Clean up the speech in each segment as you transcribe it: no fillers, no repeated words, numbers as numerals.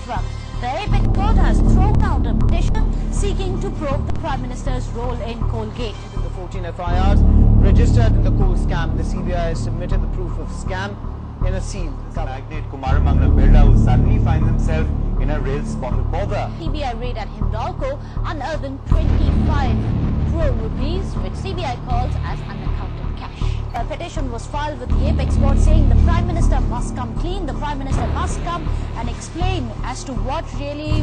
Maharashtra. The Apex Court has thrown out a petition seeking to probe the Prime Minister's role in Coalgate. The 14 FIRs registered in the coal scam, the CBI has submitted the proof of scam in a sealed cover. Magnate Kumaramanglam Birla who suddenly finds himself in a rail-spotted bother. CBI raid at Hindalco unearthing 25 crore rupees, which CBI calls as unaccounted cash. A petition was filed with the Apex Court saying the Prime Minister must come clean, the Prime Minister must come and explain as to what really,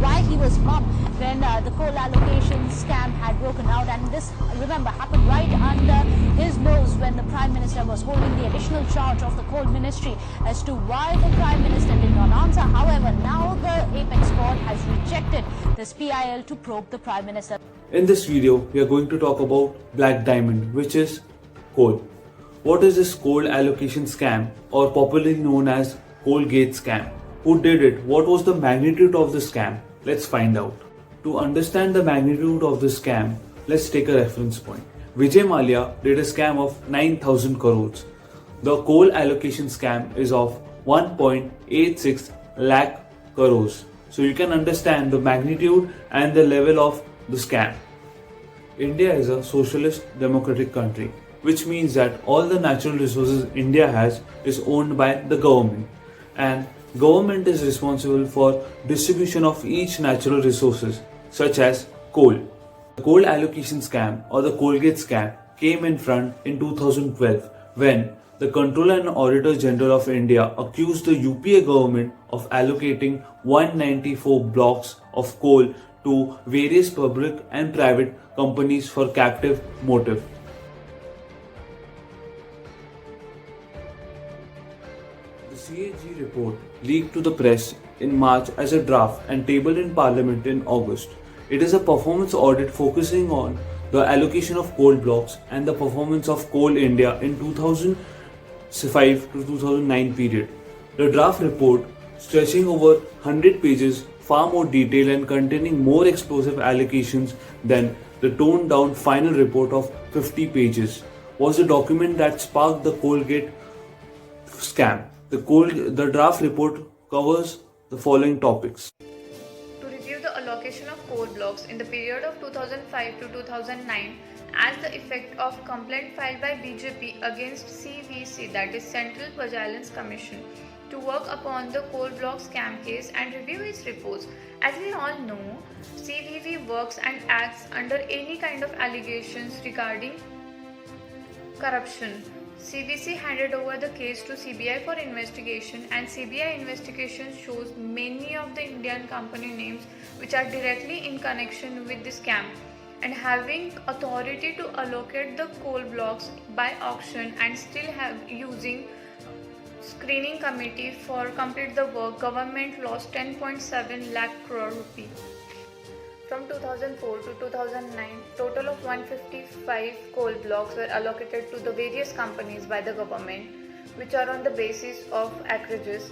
why he was mum when the coal allocation scam had broken out. And this, remember, happened right under his nose when the Prime Minister was holding the additional charge of the coal ministry as to why the Prime Minister did not answer. However, now the Apex Court has rejected this PIL to probe the Prime Minister. In this video, we are going to talk about Black Diamond, which is coal. What is this coal allocation scam, or popularly known as Coalgate scam? Who did it? What was the magnitude of the scam? Let's find out. To understand the magnitude of the scam, let's take a reference point. Vijay Mallya did a scam of 9,000 crores. The coal allocation scam is of 1.86 lakh crores. So you can understand the magnitude and the level of the scam. India is a socialist democratic country, which means that all the natural resources India has is owned by the government, and government is responsible for distribution of each natural resources such as coal. The coal allocation scam or the Coalgate scam came in front in 2012 when the Controller and Auditor General of India accused the UPA government of allocating 194 blocks of coal to various public and private companies for captive motive. The CAG report leaked to the press in March as a draft and tabled in Parliament in August. It is a performance audit focusing on the allocation of coal blocks and the performance of Coal India in 2005 to 2009 period. The draft report, stretching over 100 pages, far more detailed and containing more explosive allocations than the toned down final report of 50 pages, was the document that sparked the Coalgate scam. The draft report covers the following topics. To review the allocation of coal blocks in the period of 2005 to 2009 as the effect of complaint filed by BJP against CVC, that is Central Vigilance Commission, to work upon the coal block scam case and review its reports. As we all know, CVV works and acts under any kind of allegations regarding corruption. CVC handed over the case to CBI for investigation, and CBI investigation shows many of the Indian company names which are directly in connection with the scam and having authority to allocate the coal blocks by auction and still have using screening committee for complete the work. Government lost 10.7 lakh crore rupee. From 2004 to 2009, total of 155 coal blocks were allocated to the various companies by the government, which are on the basis of acreages,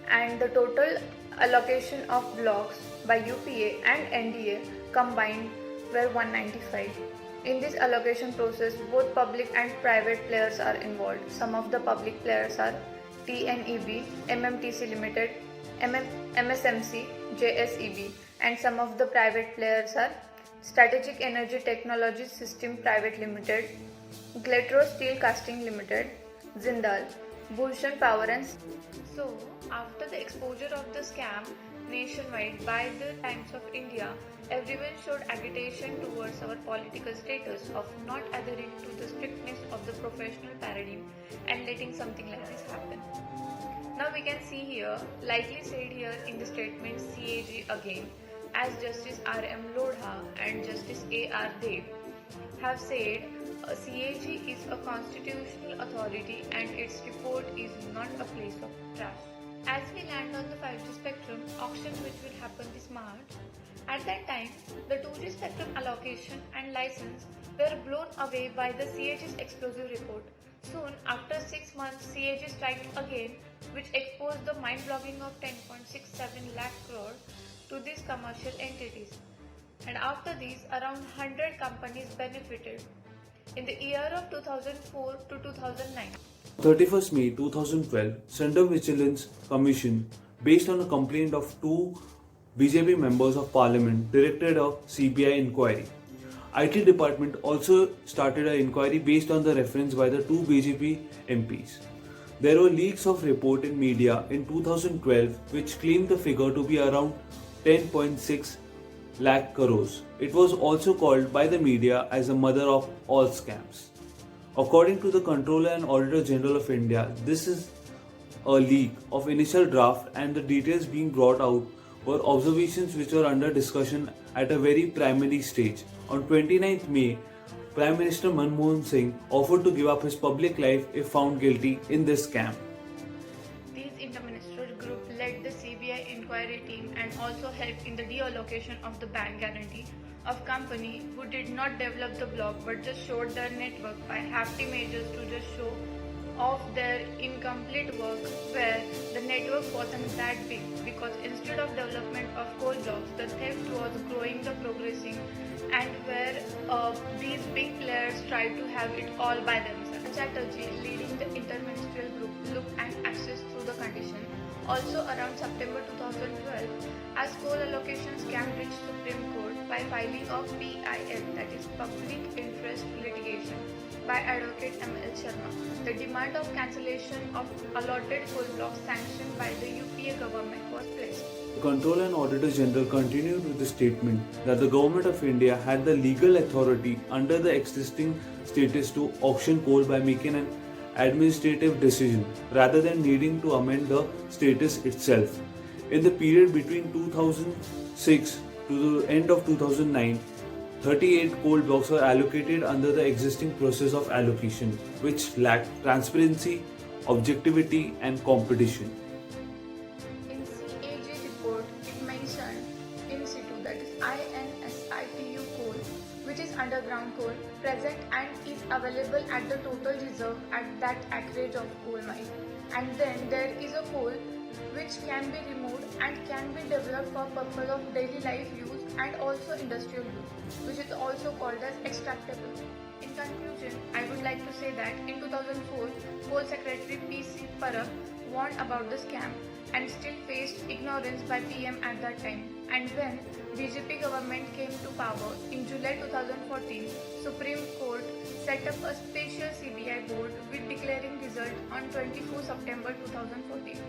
and the total allocation of blocks by UPA and NDA combined were 195. In this allocation process, both public and private players are involved. Some of the public players are TNEB, MMTC Limited, MSMC, JSEB, and some of the private players are Strategic Energy Technology System Private Limited, Gletro Steel Casting Limited, Jindal, Bhushan Power and... So, after the exposure of the scam nationwide by the Times of India, everyone showed agitation towards our political status of not adhering to the strictness of the professional paradigm and letting something like this happen. Now we can see here, likely said here in the statement CAG again, as Justice R.M. Lodha and Justice A.R. Dev have said, CAG is a constitutional authority and its report is not a place of trash. As we land on the 5G spectrum auction which will happen this March, at that time the 2G spectrum allocation and license were blown away by the CAG's explosive report. Soon after 6 months, CAG striked again, which exposed the mind-blogging of 10.67 lakh crore to these commercial entities. And after these, around 100 companies benefited in the year of 2004 to 2009. 31st May 2012, Central Vigilance Commission based on a complaint of two BJP members of parliament directed a CBI inquiry. IT department also started an inquiry based on the reference by the two BJP MPs. There were leaks of report in media in 2012 which claimed the figure to be around 10.6 lakh crores. It was also called by the media as the mother of all scams. According to the Controller and Auditor General of India, this is a leak of initial draft and the details being brought out were observations which were under discussion at a very primary stage. On 29th May, Prime Minister Manmohan Singh offered to give up his public life if found guilty in this scam. These interministerial group led the CBI inquiry team and also helped in the deallocation of the bank guarantee of company who did not develop the block but just showed their network by hefty measures to just show off their incomplete work where the network wasn't that big, because instead of development of coal blocks, the theft was growing, the progressing, and where these big players tried to have it all by themselves. Chatterjee, leading the interministerial group, looked and assessed through the condition. Also around September 2012, as coal allocation scam reached Supreme Court by filing of PIL, that is Public Interest Litigation, by Advocate M.L. Sharma. The demand of cancellation of allotted coal blocks sanctioned by the UPA government was placed. The Controller and Auditor General continued with the statement that the Government of India had the legal authority under the existing status to auction coal by making an administrative decision rather than needing to amend the status itself. In the period between 2006 to the end of 2009, 38 coal blocks were allocated under the existing process of allocation, which lacked transparency, objectivity, and competition. In CAG report, it mentioned in situ, that is INSITU coal, which is underground coal, present and is available at the total reserve at that acreage of coal mine. And then there is a coal which can be removed and can be developed for purpose of daily life use and also industrial use, which is also called as extractable. In conclusion, I would like to say that in 2004, Coal Secretary P.C. Parakh warned about the scam and still faced ignorance by PM at that time. And when BJP government came to power in July 2014, Supreme Court set up a special CBI board with declaring result on 24 September 2014.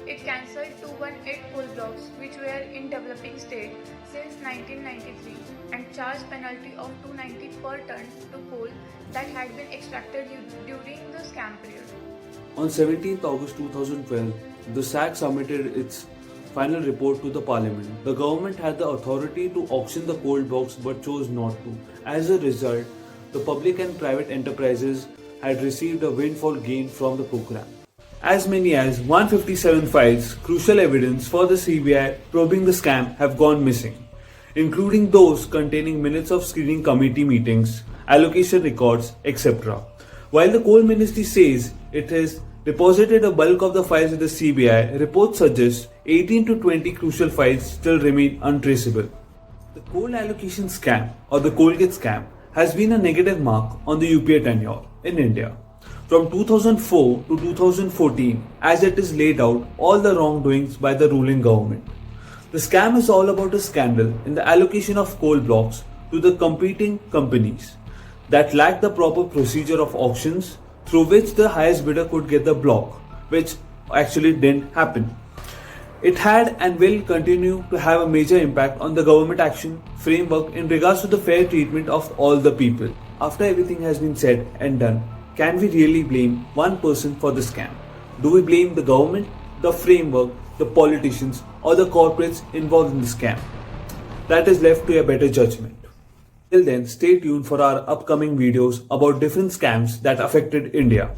It cancelled 218 coal blocks which were in developing state since 1993 and charged penalty of 290 per ton to coal that had been extracted during the scam period. On 17th August 2012, the SAC submitted its final report to the Parliament. The government had the authority to auction the coal blocks but chose not to. As a result, the public and private enterprises had received a windfall gain from the program. As many as 157 files, crucial evidence for the CBI probing the scam, have gone missing, including those containing minutes of screening committee meetings, allocation records, etc. While the Coal Ministry says it has deposited a bulk of the files with the CBI, reports suggest 18 to 20 crucial files still remain untraceable. The coal allocation scam, or the Coalgate scam, has been a negative mark on the UPA tenure in India. From 2004 to 2014, as it is laid out, all the wrongdoings by the ruling government. The scam is all about a scandal in the allocation of coal blocks to the competing companies that lacked the proper procedure of auctions through which the highest bidder could get the block, which actually didn't happen. It had and will continue to have a major impact on the government action framework in regards to the fair treatment of all the people. After everything has been said and done, can we really blame one person for the scam? Do we blame the government, the framework, the politicians, or the corporates involved in the scam? That is left to a better judgment. Till then, stay tuned for our upcoming videos about different scams that affected India.